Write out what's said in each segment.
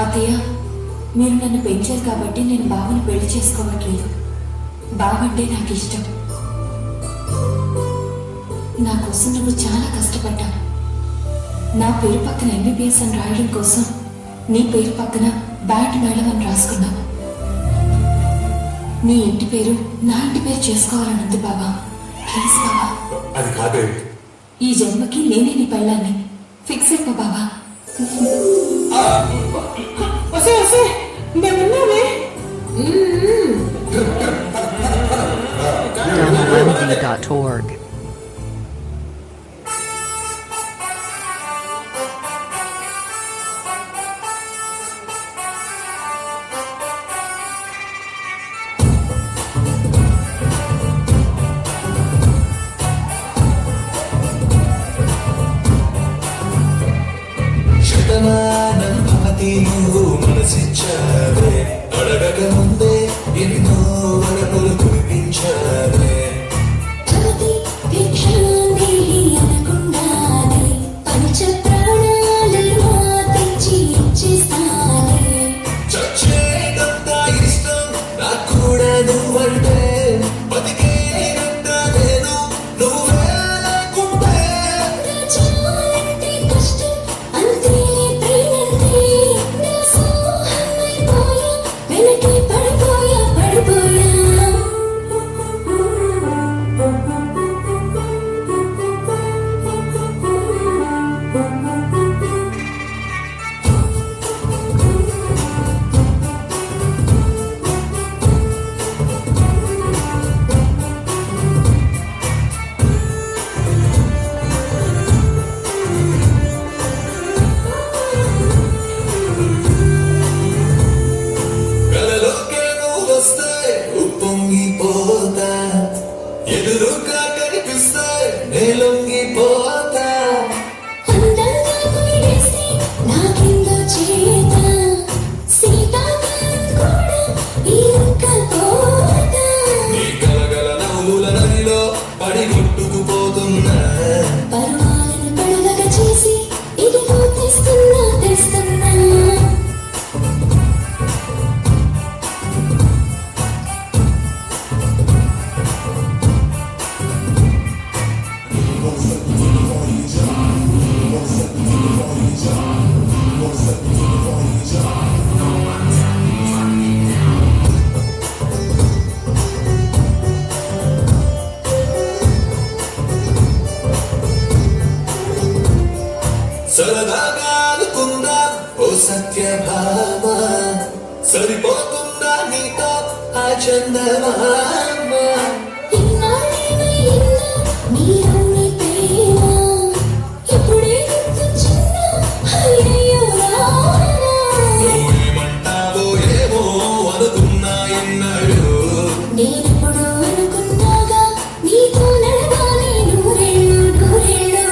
అత్తయ్య, మీరు నన్ను పెంచారు కాబట్టి నేను బావని పెళ్లి చేసుకోవట్లేదు. బావంటే నాకు ఇష్టం. నా కోసం నువ్వు చాలా కష్టపడ్డావు. నా పేరు పక్కన ఎంబీబీఎస్ అని రాయడం కోసం నీ పేరు పక్కన బ్యాట్ మేడం అని రాసుకున్నావు. నీ ఇంటి పేరు నా ఇంటి పేరు చేసుకోవాలని ఉంది బావా. ప్లీజ్ బావా. అది కాదే. ఈ జన్మకి నేనే నీ పెళ్ళాన్ని. ఫిక్స్ అయిపో బావా. Dharmavangi.org. శతమానం భవతి నువ్వు మనసిచ్చావే, అడగక ముందే ఎన్నో వరములు కురిపించావే. చచ్చేటంత ఇష్టం నాకు కూడా నువ్వంటే, బతికేటంత నేను నువ్వే లేకుంటే. ఉప్పొంగిపోతా, ఎదురుగా కనిపిస్తే నేలొంగిపోతా. నీ గలగల నవ్వుల నదిలో పడి కొట్టుకుపోతున్నా. సరదాగా అనుకుందా ఓ సత్యభామ, సరిపోతుందా నీతో ఆ చందమామ. నువ్వేమంటావో ఏమో అనుకున్నా ఎన్నడు. నేనెప్పుడు అనుకున్నాగా నీతో నడవాలి నూరేళ్ళు నూరేళ్ళు.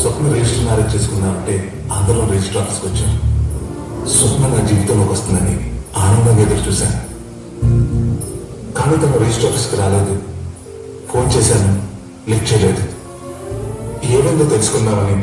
స్వప్న రిజిస్టర్ మ్యారేజ్ చేసుకున్నామంటే అందరం రిజిస్టర్ ఆఫీస్కి వచ్చాం. స్వప్న నా జీవితంలోకి వస్తుందని ఆనందంగా ఎదురు చూశాను. కానీ తన రిజిస్టర్ ఆఫీస్కి రాలేదు. ఫోన్ చేశాను, లిఫ్ట్ చేయలేదు. ఏమైందో తెలుసుకుందామని